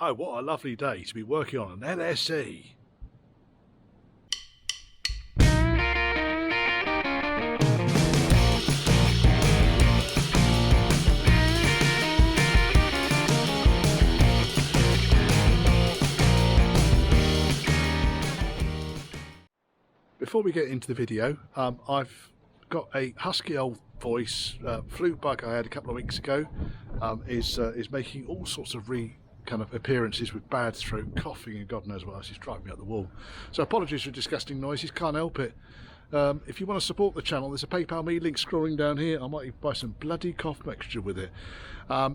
Oh, what a lovely day to be working on an LSE. Before we get into the video, I've got a husky old voice. Flu bug I had a couple of weeks ago is making all sorts of kind of appearances with bad throat, coughing, and God knows what else. Is driving me up the wall. So apologies for disgusting noises, can't help it. If you want to support the channel, there's a PayPal me link scrolling down here. I might even buy some bloody cough mixture with it. Yeah,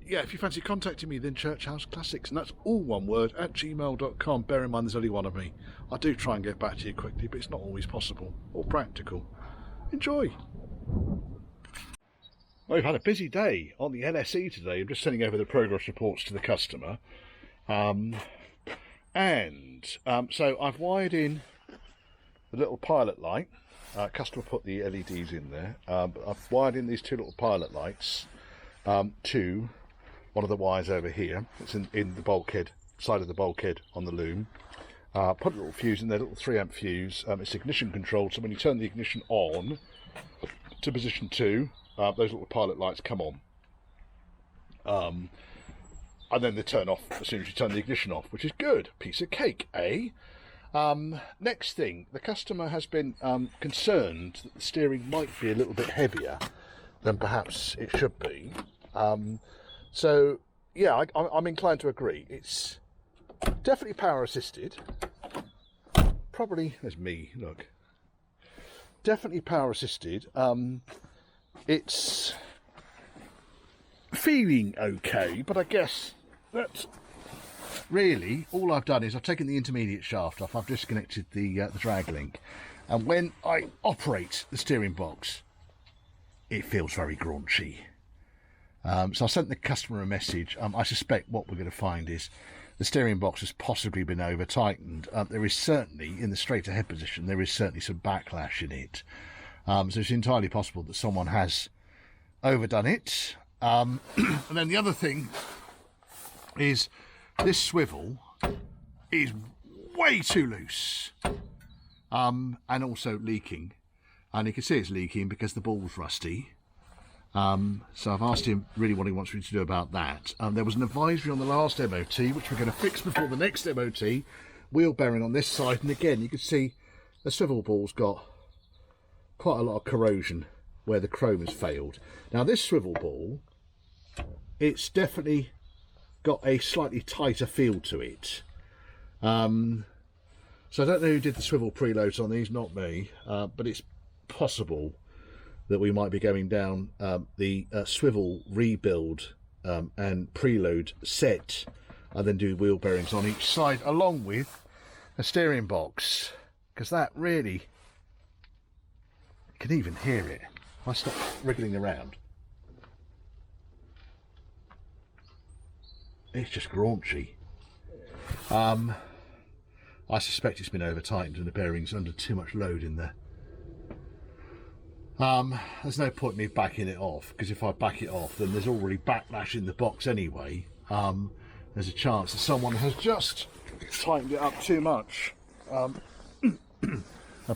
if you fancy contacting me, then Church House Classics, and that's all one word, @gmail.com. Bear in mind there's only one of me. I do try and get back to you quickly, but it's not always possible or practical. Enjoy. Well, we've had a busy day on the LSE today. I'm just sending over the progress reports to the customer. So I've wired in the little pilot light. Customer put the LEDs in there. But I've wired in these two little pilot lights to one of the wires over here. It's in the bulkhead, side of the bulkhead on the loom. Put a little fuse in there, little 3-amp fuse. It's ignition controlled, so when you turn the ignition on to position 2, those little pilot lights come on. And then they turn off as soon as you turn the ignition off, which is good. Piece of cake, eh? Next thing, the customer has been concerned that the steering might be a little bit heavier than perhaps it should be. So, yeah, I'm inclined to agree. It's definitely power assisted. Probably, there's me, look. Definitely power assisted. It's feeling okay, but I guess that's really all I've done is I've taken the intermediate shaft off. I've disconnected the drag link, and when I operate the steering box, it feels very graunchy. So I sent the customer a message. I suspect what we're going to find is the steering box has possibly been over tightened. There is certainly, in the straight ahead position, there is certainly some backlash in it. So it's entirely possible that someone has overdone it. And then the other thing is this swivel is way too loose, and also leaking. And you can see it's leaking because the ball's rusty. So I've asked him really what he wants me to do about that. There was an advisory on the last MOT, which we're going to fix before the next MOT. Wheel bearing on this side, and again you can see the swivel ball's got quite a lot of corrosion where the chrome has failed. Now this swivel ball, it's definitely got a slightly tighter feel to it. So I don't know who did the swivel preloads on these, not me, but it's possible that we might be going down the swivel rebuild and preload set, and then do wheel bearings on each side along with a steering box, because that really, you can even hear it. If I stop wriggling around, it's just graunchy. I suspect it's been over tightened and the bearing's under too much load in there. There's no point in me backing it off, because if I back it off then there's already backlash in the box anyway. There's a chance that someone has just tightened it up too much and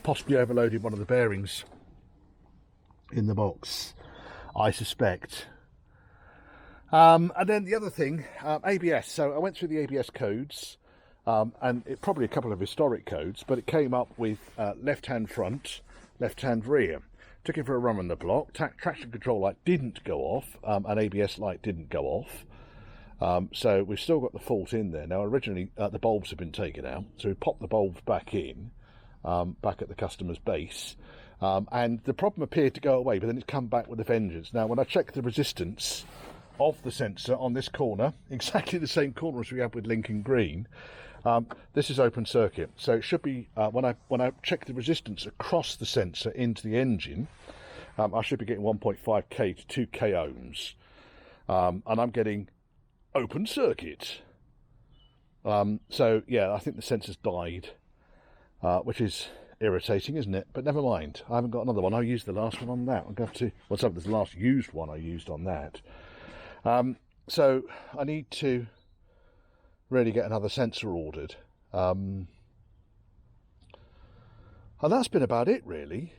possibly overloaded one of the bearings in the box, I suspect. And then the other thing, ABS. So I went through the ABS codes, and probably a couple of historic codes, but it came up with left-hand front, left-hand rear. Took it for a run on the block. Traction control light didn't go off, and ABS light didn't go off. So we've still got the fault in there. Now originally the bulbs have been taken out, so we popped the bulbs back in, back at the customer's base, and the problem appeared to go away, but then it's come back with a vengeance. Now when I checked the resistance of the sensor on this corner, exactly the same corner as we had with Lincoln Green, this is open circuit, so it should be, when I check the resistance across the sensor into the engine, I should be getting 1.5k to 2k ohms, and I'm getting open circuit. So yeah, I think the sensor's died, which is irritating, isn't it? But never mind, I haven't got another one. I used the last one on that. I'm going to, what's up, there's the last used one I used on that. So I need to really get another sensor ordered. And that's been about it, really.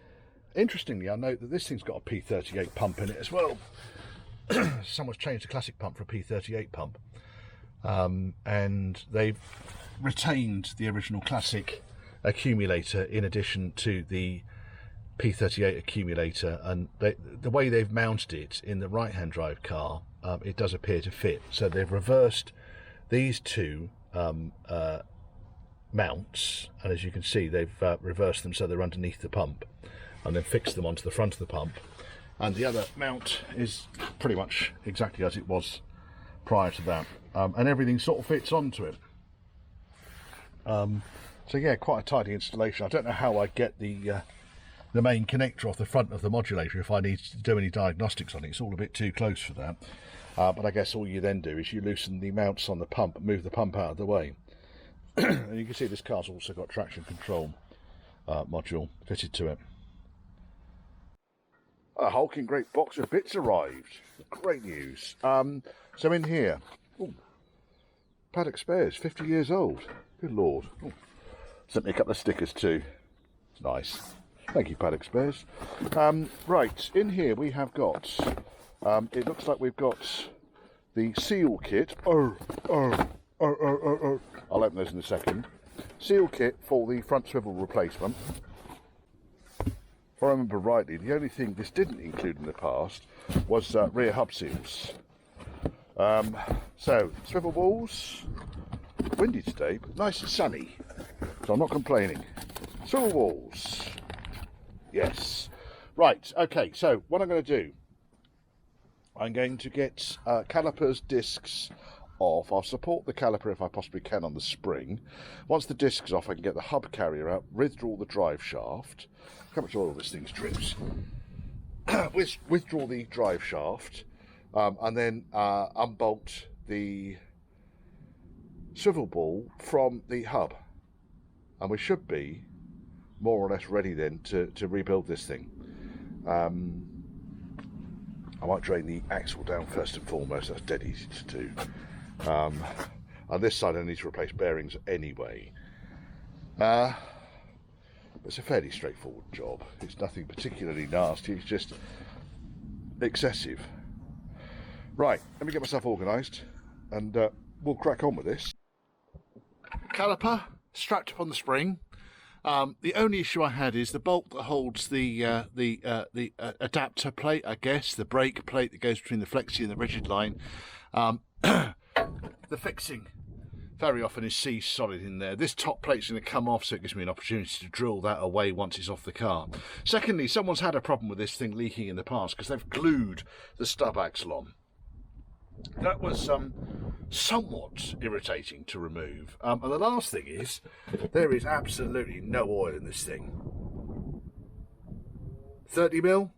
Interestingly, I note that this thing's got a P38 pump in it as well. Someone's changed the classic pump for a P38 pump. And they've retained the original classic accumulator in addition to the P38 accumulator, and the way they've mounted it in the right-hand drive car, it does appear to fit. So they've reversed these two mounts, and as you can see, they've reversed them so they're underneath the pump, and then fixed them onto the front of the pump. And the other mount is pretty much exactly as it was prior to that, and everything sort of fits onto it. So yeah, quite a tidy installation. I don't know how I get the main connector off the front of the modulator if I need to do any diagnostics on it. It's all a bit too close for that. But I guess all you then do is you loosen the mounts on the pump and move the pump out of the way. And you can see this car's also got traction control module fitted to it. A hulking great box of bits arrived. Great news. So in here, ooh, paddock spares, 50 years old. Good lord. Ooh. Sent me a couple of stickers too. It's nice. Thank you, paddock spares. Right, in here we have got, it looks like we've got the seal kit. I'll open those in a second. Seal kit for the front swivel replacement. If I remember rightly, the only thing this didn't include in the past was rear hub seals. So, swivel walls, windy today, but nice and sunny, so I'm not complaining. Swivel walls, yes. Right, okay, so what I'm going to do, I'm going to get calipers, discs off. I'll support the caliper if I possibly can on the spring. Once the disc's off, I can get the hub carrier out, withdraw the drive shaft. Look how much oil this thing's drips. Withdraw the drive shaft, and then unbolt the swivel ball from the hub. And we should be more or less ready then to rebuild this thing. I might drain the axle down first and foremost. That's dead easy to do. On this side I need to replace bearings anyway. It's a fairly straightforward job. It's nothing particularly nasty, it's just excessive. Right, let me get myself organised and we'll crack on with this. Caliper strapped up on the spring. The only issue I had is the bolt that holds the adapter plate, I guess, the brake plate that goes between the flexi and the rigid line. The fixing very often is seized solid in there. This top plate's going to come off, so it gives me an opportunity to drill that away once it's off the car. Secondly, someone's had a problem with this thing leaking in the past because they've glued the stub axle on. That was somewhat irritating to remove. And the last thing is, there is absolutely no oil in this thing. 30 mil?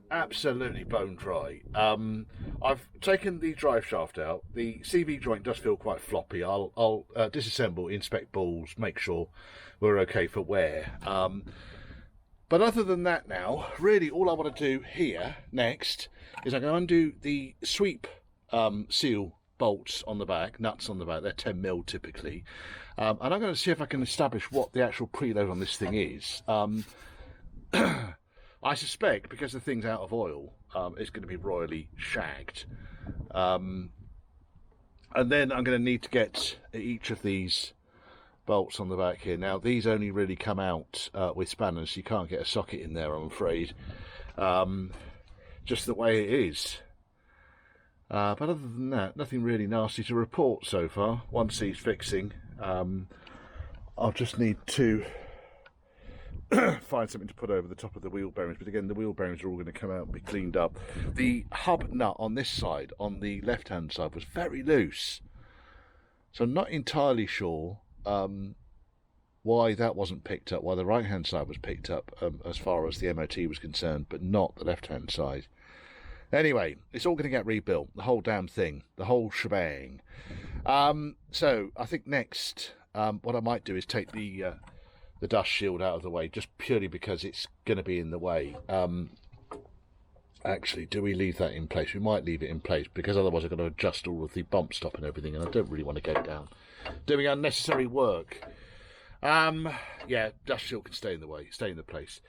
Absolutely bone dry. I've taken the drive shaft out. The CV joint does feel quite floppy. I'll disassemble, inspect balls, make sure we're okay for wear. But other than that now, really all I want to do here next is I'm going to undo the sweep seal bolts on the back, nuts on the back. They're 10 mil typically. And I'm going to see if I can establish what the actual preload on this thing is. I suspect, because the thing's out of oil, it's going to be royally shagged. And then I'm going to need to get each of these bolts on the back here. Now, these only really come out with spanners. You can't get a socket in there, I'm afraid. Just the way it is. But other than that, nothing really nasty to report so far. Once he's fixing, I'll just need to find something to put over the top of the wheel bearings, but again the wheel bearings are all going to come out and be cleaned up. The hub nut on this side, on the left hand side, was very loose, so I'm not entirely sure why that wasn't picked up, why the right hand side was picked up as far as the MOT was concerned, but not the left hand side. Anyway, it's all going to get rebuilt, the whole damn thing, the whole shebang. So I think next what I might do is take the dust shield out of the way, just purely because it's going to be in the way. Actually, do we leave that in place? We might leave it in place, because otherwise I've got to adjust all of the bump stop and everything, and I don't really want to go down doing unnecessary work. Yeah, dash seal can stay in the way, stay in the place.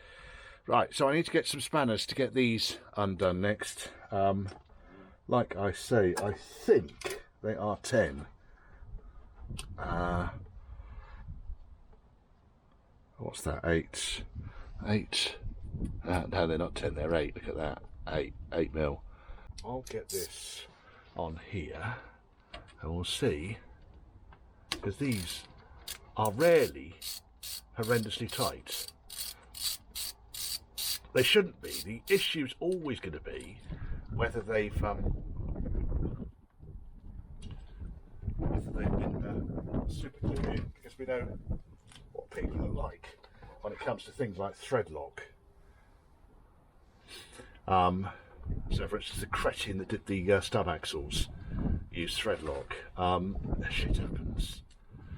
Right, so I need to get some spanners to get these undone next. Like I say, I think they are 10. What's that? 8. 8. No, they're not 10. They're 8. Look at that. 8 mil. I'll get this on here, and we'll see. Because these are rarely horrendously tight. They shouldn't be. The issue's always going to be whether they've been super glued in, because we know what people are like when it comes to things like thread lock. So for instance, the cretin that did the stub axles used thread lock. Shit happens.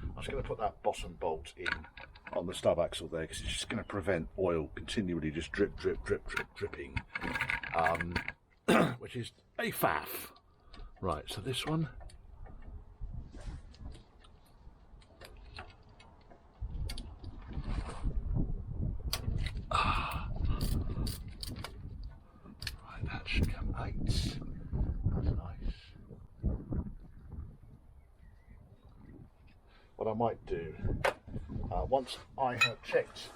I'm just going to put that bottom bolt in on the stub axle there, because it's just going to prevent oil continually just dripping, which is a faff. Right, so this one. Right, that should come 8. That's nice. What I might do, once I have checked,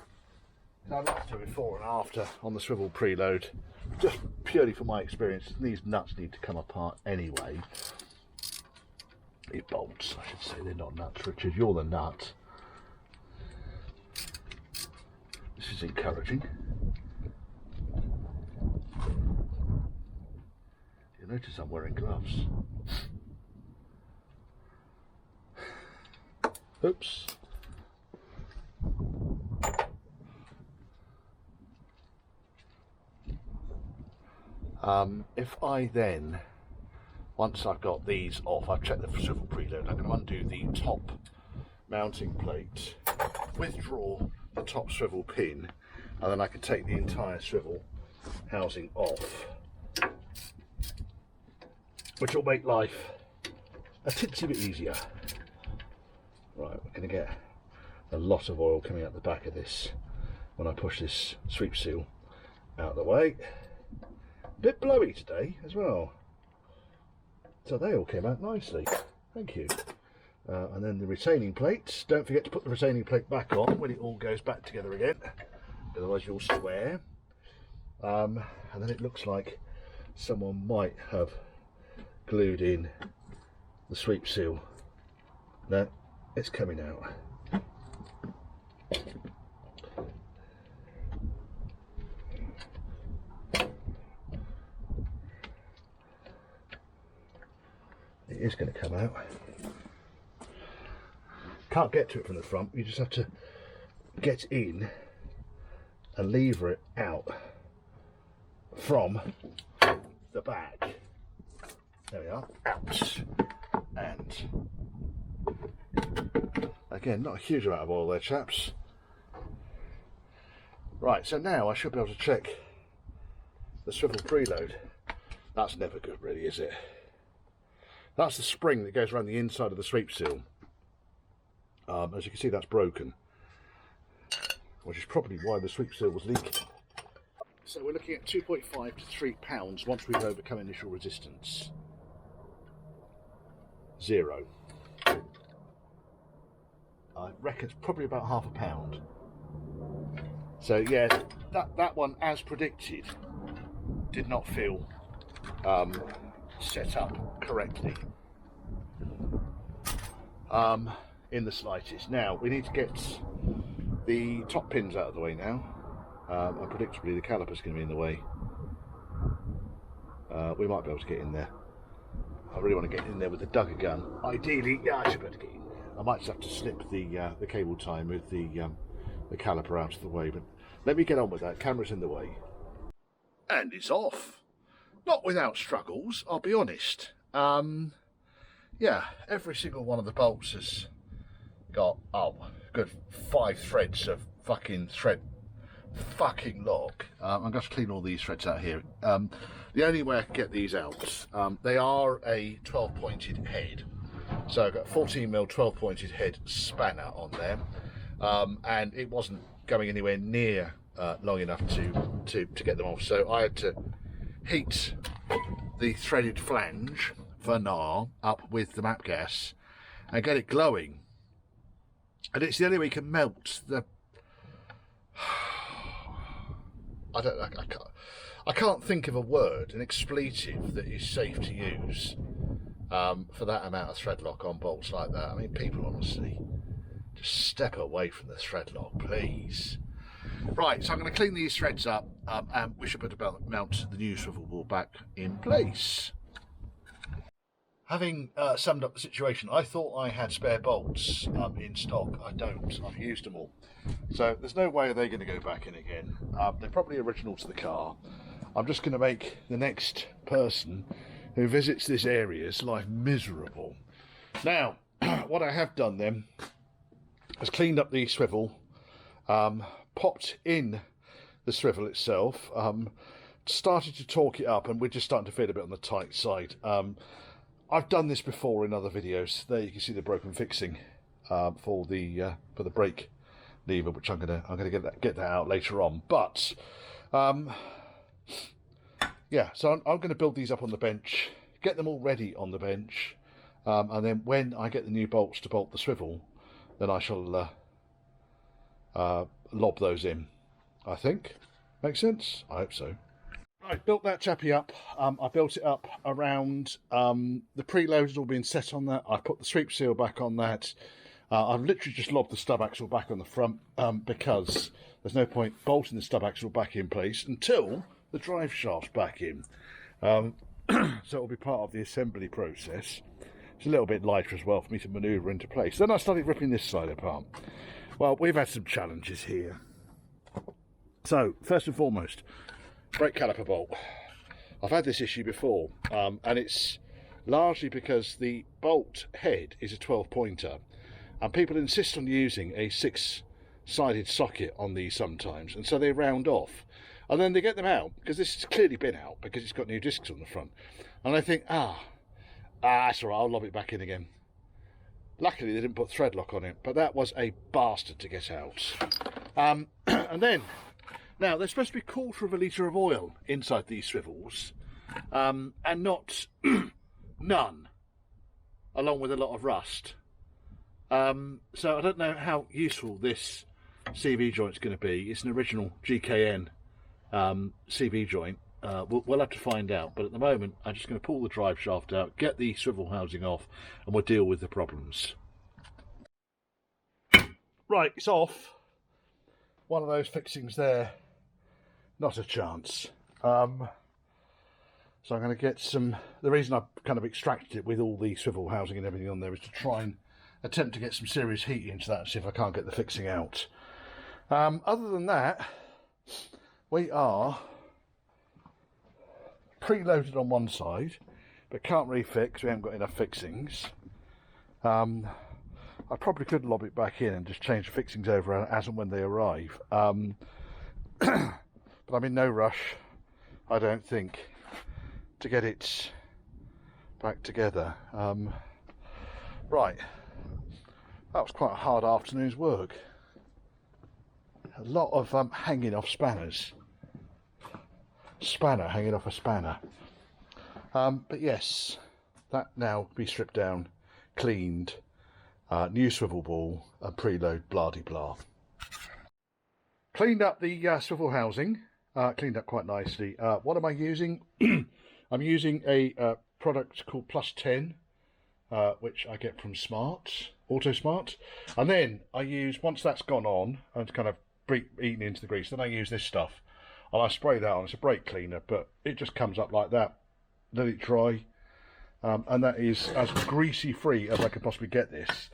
I'd like to do before and after on the swivel preload, just purely for my experience. These nuts need to come apart anyway. It bolts, I should say. They're not nuts, Richard. You're the nut. This is encouraging. You'll notice I'm wearing gloves. Oops. If I then, once I've got these off, I've checked the swivel preload, I'm going to undo the top mounting plate, withdraw the top swivel pin, and then I can take the entire swivel housing off, which will make life a tinsy bit easier. Right, we're going to get a lot of oil coming out the back of this when I push this sweep seal out of the way. A bit blowy today as well, so they all came out nicely, thank you. And then the retaining plates, don't forget to put the retaining plate back on when it all goes back together again, otherwise you'll swear. And then it looks like someone might have glued in the sweep seal. No, it's coming out. It is going to come out. Can't get to it from the front, you just have to get in and lever it out from the back. There we are, out. And again, not a huge amount of oil there, chaps. Right, so now I should be able to check the swivel preload. That's never good really, is it? That's the spring that goes around the inside of the sweep seal. As you can see, that's broken, which is probably why the sweep seal was leaking. So we're looking at 2.5 to 3 pounds once we've overcome initial resistance. 0. I reckon it's probably about half a pound. So yeah, that one, as predicted, did not feel set up correctly in the slightest. Now we need to get the top pins out of the way now, and predictably the caliper's going to be in the way. We might be able to get in there. I really want to get in there with the dugger gun. Ideally, yeah, I should be able to get in there. I might just have to slip the cable tie and move the caliper out of the way, but let me get on with that. Camera's in the way. And it's off. Not without struggles, I'll be honest. Yeah, every single one of the bolts has got, good 5 threads of fucking thread fucking lock. I'm going to clean all these threads out here. The only way I can get these out, they are a 12-pointed head. So I've got 14mm 12-pointed head spanner on there, and it wasn't going anywhere near long enough to get them off. So I had to heat the threaded flange for NAR up with the map gas and get it glowing. And it's the only way you can melt the... I can't think of a word, an expletive that is safe to use for that amount of thread lock on bolts like that. I mean, people, honestly, just step away from the thread lock, please. Right, so I'm going to clean these threads up, and we should put mount the new swivel ball back in place. Having summed up the situation, I thought I had spare bolts in stock. I don't. I've used them all. So there's no way they're going to go back in again. They're probably original to the car. I'm just going to make the next person who visits this area's life miserable. Now, what I have done then is cleaned up the swivel, popped in the swivel itself, started to torque it up, and we're just starting to feel a bit on the tight side. I've done this before in other videos. There you can see the broken fixing for the brake lever, which I'm gonna get that out later on. But yeah, so I'm going to build these up on the bench, get them all ready on the bench, and then when I get the new bolts to bolt the swivel, then I shall lob those in. I think makes sense. I hope so. Right, built that chappy up. I built it up around the preload has all been set on that. I put the sweep seal back on that. I've literally just lobbed the stub axle back on the front because there's no point bolting the stub axle back in place until the drive shaft's back in. So it'll be part of the assembly process. It's a little bit lighter as well for me to manoeuvre into place. Then I started ripping this side apart. Well, we've had some challenges here. So first and foremost, brake caliper bolt. I've had this issue before, and it's largely because the bolt head is a 12-pointer, and people insist on using a 6-sided socket on these sometimes, and so they round off, and then they get them out because this has clearly been out because it's got new discs on the front, and I think, that's all right, I'll lob it back in again. Luckily they didn't put thread lock on it, but that was a bastard to get out. And then, now, there's supposed to be a quarter of a litre of oil inside these swivels, and not none, along with a lot of rust. So I don't know how useful this CV joint's going to be. It's an original GKN CV joint. We'll have to find out, but at the moment I'm just going to pull the drive shaft out, get the swivel housing off, and we'll deal with the problems. Right, it's off. One of those fixings there. Not a chance. So I'm going to get some... The reason I've kind of extracted it with all the swivel housing and everything on there is to try and attempt to get some serious heat into that and see if I can't get the fixing out. Other than that, we are preloaded on one side, but can't refix. We haven't got enough fixings. I probably could lob it back in and just change the fixings over as and when they arrive. But I'm in no rush, I don't think, to get it back together. Right, that was quite a hard afternoon's work. A lot of hanging off spanners. Spanner hanging off a spanner. But yes, that now be stripped down, cleaned, new swivel ball, and preload blah-de-blah. Cleaned up the swivel housing. Cleaned up quite nicely. What am I using? I'm using a product called Plus 10, which I get from Auto Smart. And then I use, once that's gone on and kind of eaten into the grease, then I use this stuff. And I spray that on. It's a brake cleaner, but it just comes up like that. Let it dry. And that is as greasy free as I could possibly get this.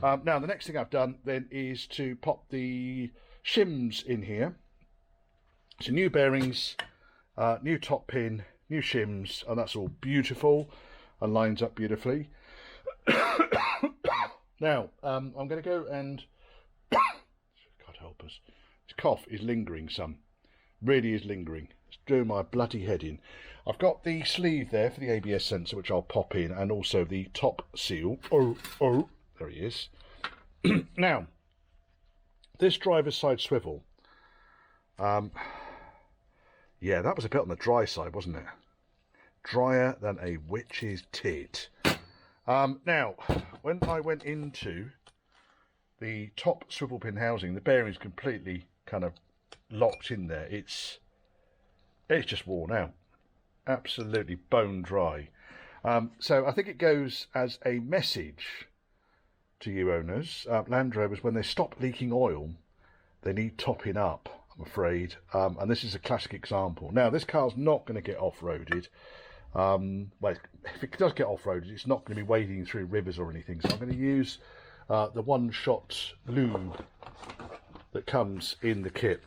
Now, the next thing I've done then is to pop the shims in here. So new bearings, new top pin, new shims, and that's all beautiful and lines up beautifully. Now, I'm going to go and, God help us, it's cough is lingering some. Really is lingering. It's doing my bloody head in. I've got the sleeve there for the ABS sensor, which I'll pop in, and also the top seal. Oh, there he is. Now, this driver's side swivel. Yeah, that was a bit on the dry side, wasn't it? Drier than a witch's tit. Now, when I went into the top swivel pin housing, the bearing's completely kind of locked in there. It's just worn out. Absolutely bone dry. So I think it goes as a message to you owners, Land Rovers, when they stop leaking oil, they need topping up, I'm afraid. And this is a classic example. Now, this car's not going to get off-roaded. Well, if it does get off-roaded, it's not going to be wading through rivers or anything. So I'm going to use the one-shot lube that comes in the kit.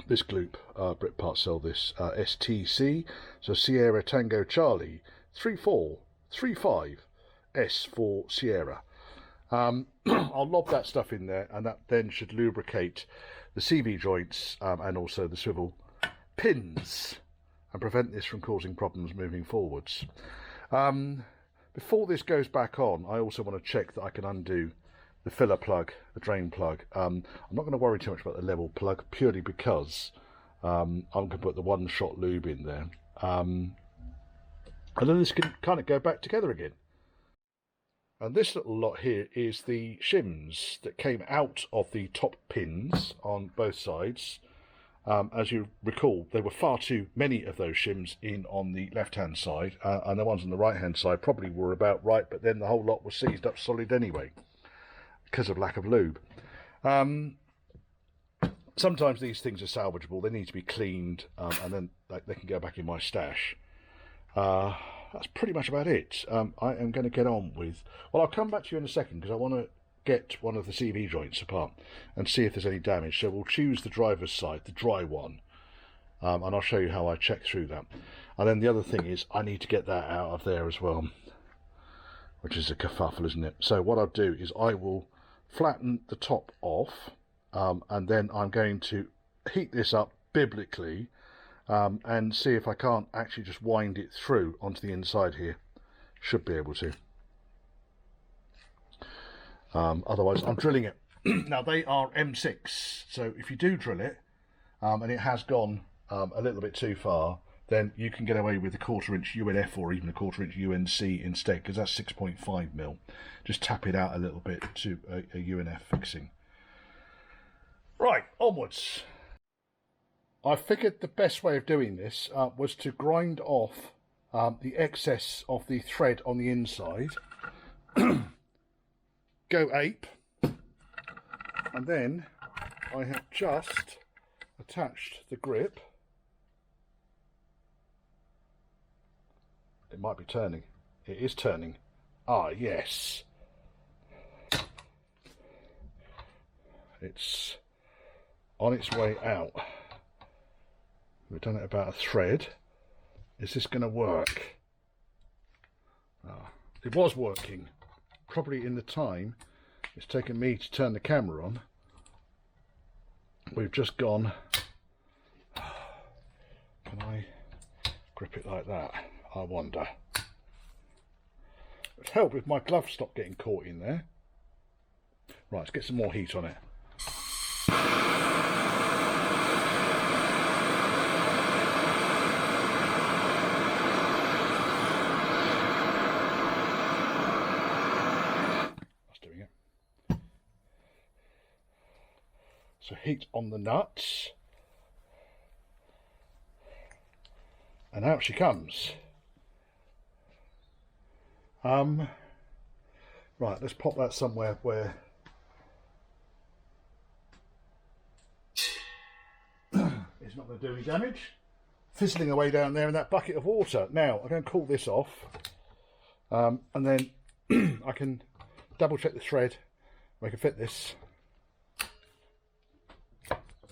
This gloop, Britpart sell this, STC, so Sierra Tango Charlie 3435 S for Sierra. I'll lob that stuff in there, and that then should lubricate the CV joints and also the swivel pins and prevent this from causing problems moving forwards. Before this goes back on, I also want to check that I can undo the filler plug, the drain plug. I'm not going to worry too much about the level plug, purely because I'm going to put the one-shot lube in there. And then this can kind of go back together again. And this little lot here is the shims that came out of the top pins on both sides. As you recall, there were far too many of those shims in on the left-hand side, and the ones on the right-hand side probably were about right, but then the whole lot was seized up solid anyway, because of lack of lube. Sometimes these things are salvageable. They need to be cleaned, and then they can go back in my stash. That's pretty much about it. I am going to get on with... Well, I'll come back to you in a second, because I want to get one of the CV joints apart and see if there's any damage. So we'll choose the driver's side, the dry one, and I'll show you how I check through that. And then the other thing is I need to get that out of there as well, which is a kerfuffle, isn't it? So what I'll do is I will flatten the top off, and then I'm going to heat this up biblically and see if I can't actually just wind it through onto the inside here. Should be able to. Otherwise I'm drilling it. Now they are M6, so if you do drill it and it has gone a little bit too far, then you can get away with a 1/4 inch UNF or even a 1/4 inch UNC instead, because that's 6.5mm. Just tap it out a little bit to a UNF fixing. Right, onwards. I figured the best way of doing this was to grind off the excess of the thread on the inside. Go ape, and then I have just attached the grip. It might be turning. It is turning. Ah, yes. It's on its way out. We've done it about a thread. Is this going to work? Ah, it was working. Probably in the time it's taken me to turn the camera on. We've just gone. Can I grip it like that? I wonder. It'd help if my gloves stopped getting caught in there. Right, let's get some more heat on it. That's doing it. So heat on the nuts. And out she comes. Right, let's pop that somewhere where it's not going to do any damage. Fizzling away down there in that bucket of water. Now, I'm going to cool this off, and then I can double check the thread. I can fit this,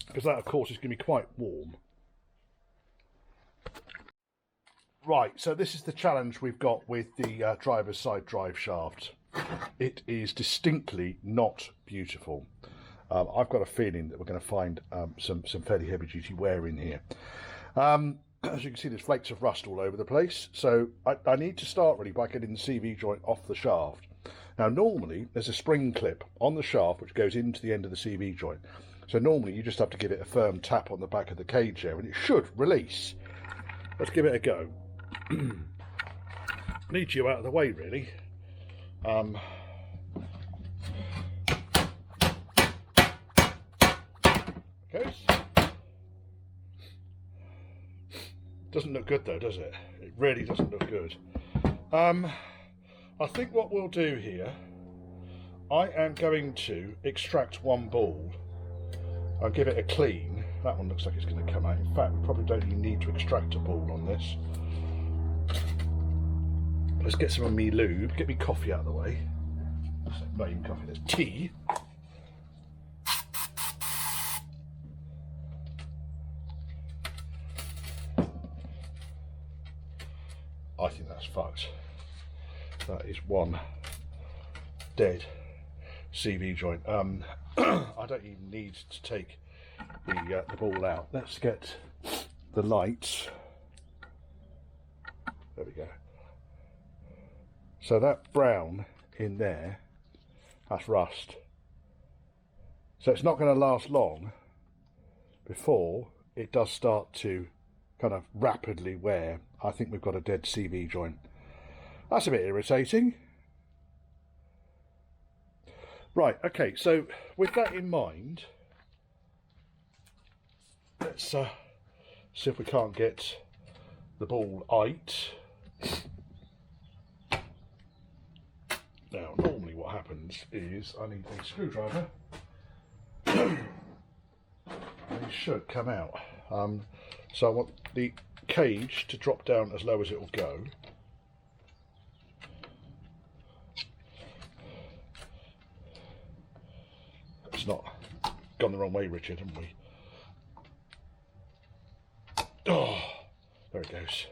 because that, of course, is going to be quite warm. Right, so this is the challenge we've got with the driver's side drive shaft. It is distinctly not beautiful. I've got a feeling that we're going to find some fairly heavy duty wear in here. As you can see, there's flakes of rust all over the place, so I need to start really by getting the CV joint off the shaft. Now normally there's a spring clip on the shaft which goes into the end of the CV joint, so normally you just have to give it a firm tap on the back of the cage there and it should release. Let's give it a go. Need you out of the way really. Goes. Doesn't look good though, does it? It really doesn't look good. I think what we'll do here, I am going to extract one ball. I'll give it a clean. That one looks like it's going to come out. In fact, we probably don't even need to extract a ball on this. Let's get some of me lube. Get me coffee out of the way. Not even coffee, there's tea. I think that's fucked. That is one dead CV joint. I don't even need to take the ball out. Let's get the lights. There we go. So that brown in there, that's rust. So it's not going to last long before it does start to kind of rapidly wear. I think we've got a dead CV joint. That's a bit irritating. Right, okay, so with that in mind, let's see if we can't get the ball out. Now, normally what happens is I need a screwdriver and it should come out. So I want the cage to drop down as low as it will go. It's not gone the wrong way, Richard, haven't we? Oh, there it goes.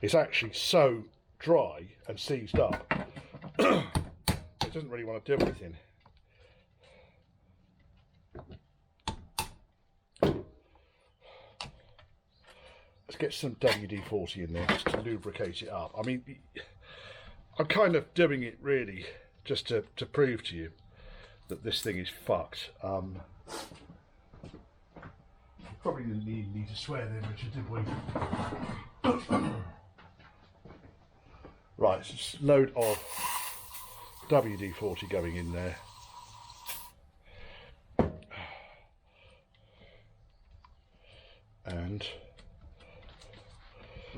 It's actually so dry and seized up, it doesn't really want to do anything. Let's get some WD-40 in there just to lubricate it up. I mean, I'm kind of doing it really just to prove to you that this thing is fucked. Probably didn't need to swear there, Richard, did we? Right, so just a load of WD-40 going in there. And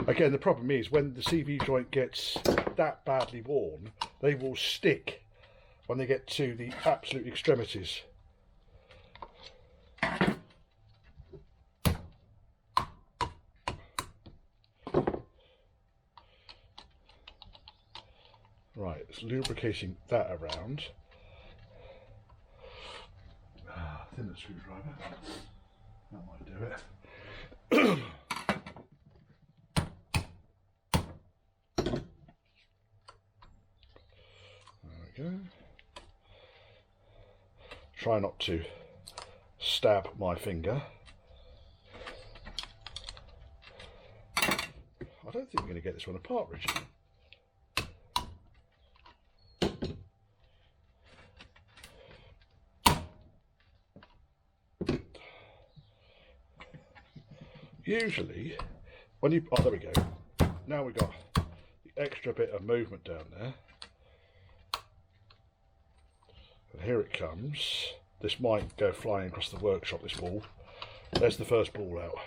again, the problem is when the CV joint gets that badly worn, they will stick when they get to the absolute extremities. Right, it's lubricating that around. Thinner screwdriver. That might do it. There we go. Try not to stab my finger. I don't think we're going to get this one apart, Richard. Usually, when you... oh, there we go. Now we've got the extra bit of movement down there. And here it comes. This might go flying across the workshop, this ball. There's the first ball out.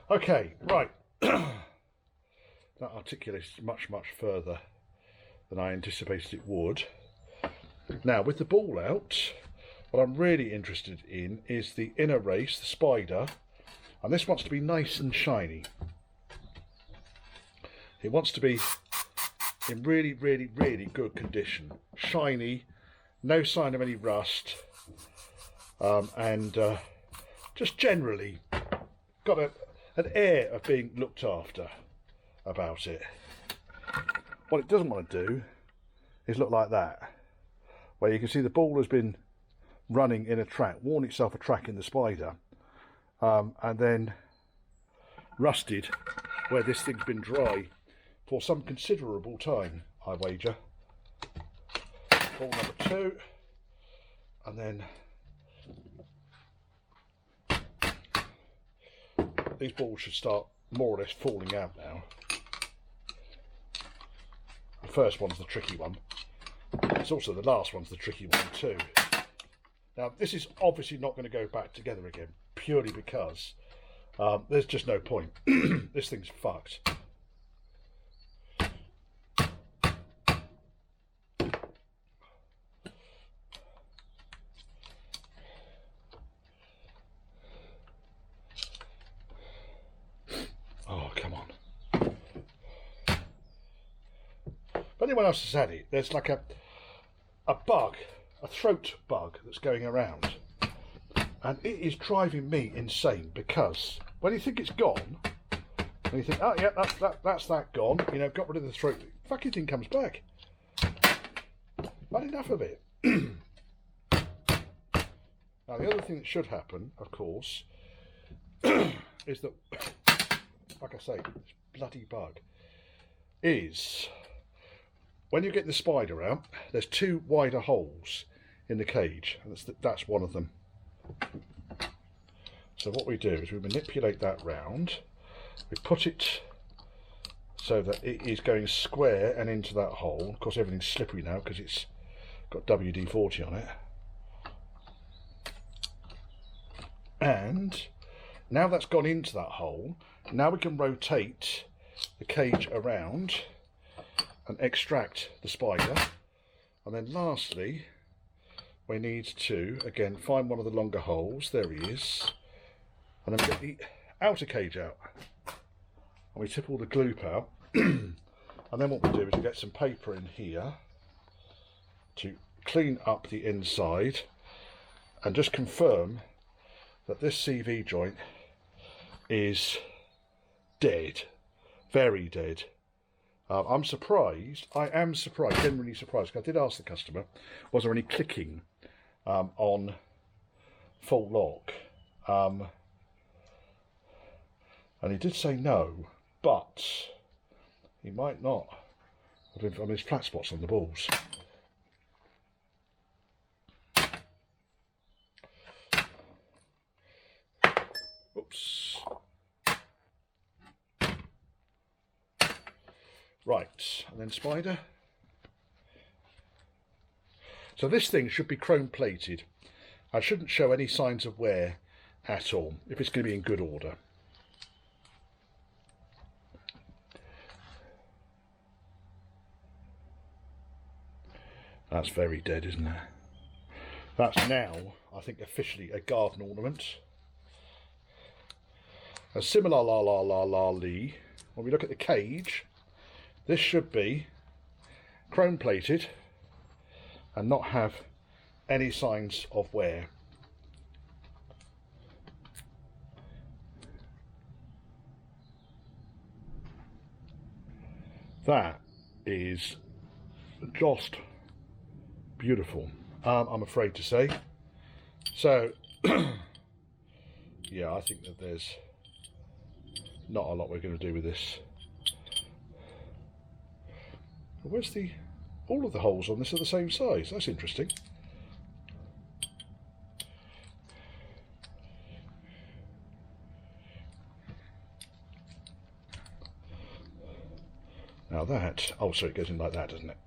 Okay, right. That articulates much, much further than I anticipated it would. Now, with the ball out, what I'm really interested in is the inner race, the spider. And this wants to be nice and shiny. It wants to be in really, really, really good condition. Shiny, no sign of any rust, and just generally got an air of being looked after about it. What it doesn't want to do is look like that. where you can see the ball has been running in a track, worn itself a track in the Spider, and then rusted where this thing's been dry for some considerable time, I wager. Ball number 2, and then these balls should start more or less falling out now. The first one's the tricky one. It's also the last one's the tricky one too. Now this is obviously not going to go back together again, purely because there's just no point. This thing's fucked. Oh, come on. If anyone else has had it, there's like a bug, a throat bug that's going around. And it is driving me insane, because when you think it's gone, and you think, oh yeah, that's that gone, you know, got rid of the throat, the fucking thing comes back. Not enough of it. Now the other thing that should happen, of course, is that, like I say, this bloody bug, is when you get the Spider out, there's 2 wider holes in the cage, and that's one of them. So what we do is we manipulate that round, we put it so that it is going square and into that hole. Of course everything's slippery now because it's got WD-40 on it. And now that's gone into that hole, now we can rotate the cage around and extract the Spider. And then lastly, we need to, again, find one of the longer holes. There he is. And then we get the outer cage out. And we tip all the gloop out. And then what we do is we get some paper in here to clean up the inside and just confirm that this CV joint is dead. Very dead. I'm surprised. I am surprised, genuinely surprised. I did ask the customer, was there any clicking on full lock? And he did say no, but he might not. I mean, there's flat spots on the balls. Oops. Right, and then Spider. So this thing should be chrome plated. I shouldn't show any signs of wear at all, if it's going to be in good order. That's very dead, isn't it? That's now, I think, officially a garden ornament. A similarly, when we look at the cage, this should be chrome plated and not have any signs of wear. That is just beautiful, I'm afraid to say. So, yeah, I think that there's not a lot we're going to do with this. Where's all of the holes on this are the same size? That's interesting. Now that, oh, so it goes in like that, doesn't it?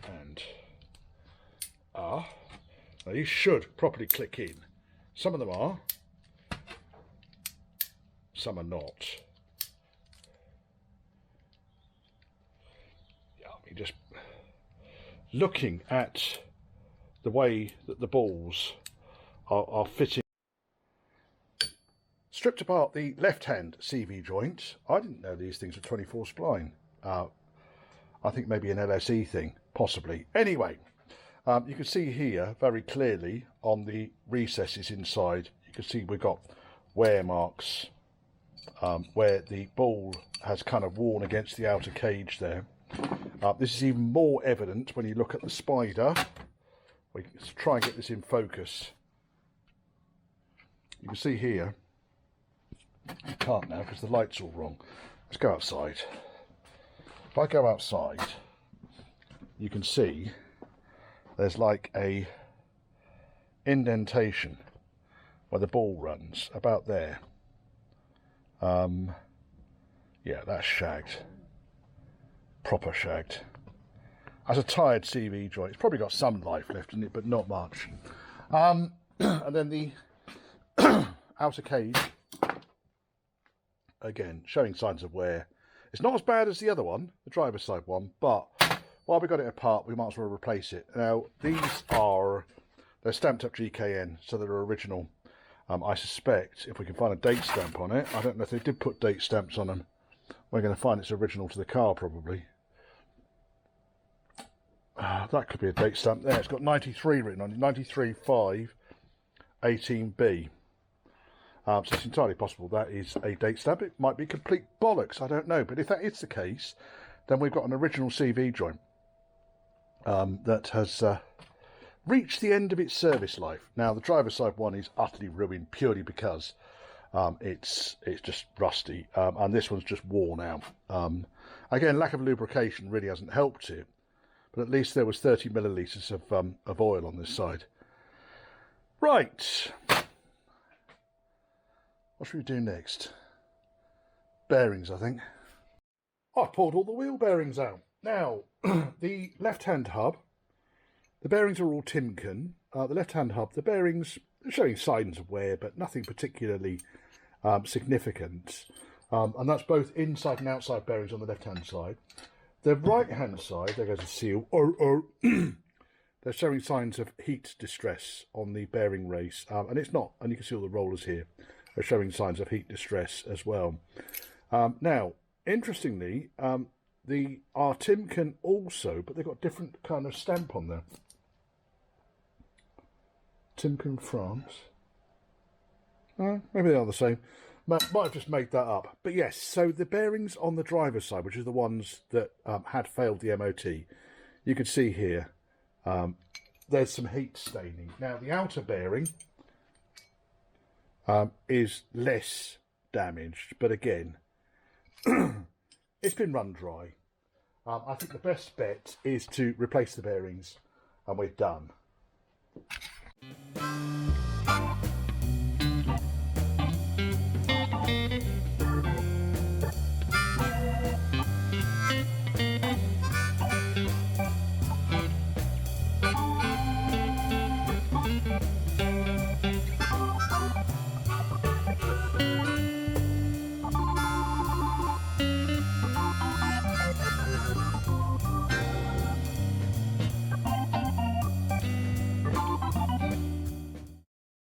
And now these should properly click in. Some of them are, some are not. Yeah, I mean, just looking at the way that the balls are fitting. Stripped apart the left-hand CV joint. I didn't know these things were 24 spline. I think maybe an LSE thing, possibly. Anyway, you can see here very clearly on the recesses inside, you can see we've got wear marks where the ball has kind of worn against the outer cage there. This is even more evident when you look at the spider. Let's try and get this in focus. You can see here, you can't now because the light's all wrong. Let's go outside. If I go outside, you can see there's like a indentation where the ball runs, about there. Yeah, that's shagged. Proper shagged. As a tired CV joint, it's probably got some life left in it, but not much. And then the outer cage, again, showing signs of wear. It's not as bad as the other one, the driver's side one, but while we got it apart, we might as well replace it. Now, these are, they're stamped up GKN, so they're original. I suspect, if we can find a date stamp on it, I don't know if they did put date stamps on them, we're going to find it's original to the car, probably. That could be a date stamp there. It's got 93 written on it, 93/5/18B. So it's entirely possible that is a date stamp. It might be complete bollocks, I don't know. But if that is the case, then we've got an original CV joint that has reached the end of its service life. Now, the driver's side one is utterly ruined purely because it's just rusty, and this one's just worn out. Again, lack of lubrication really hasn't helped it, but at least there was 30 millilitres of oil on this side. Right. What should we do next? Bearings, I think. I've pulled all the wheel bearings out. Now, the left-hand hub, the bearings are all Timken. The left-hand hub, the bearings are showing signs of wear, but nothing particularly significant. And that's both inside and outside bearings on the left-hand side. The right-hand side, there goes a seal. They're showing signs of heat distress on the bearing race. And it's not, and you can see all the rollers here are showing signs of heat distress as well. Now, interestingly, the Timken also, but they've got different kind of stamp on there. Timken France. Maybe they are the same. Might have just made that up. But yes, so the bearings on the driver's side, which is the ones that had failed the MOT, you can see here, there's some heat staining. Now, the outer bearing is less damaged, but again, it's been run dry. I think the best bet is to replace the bearings, and we're done.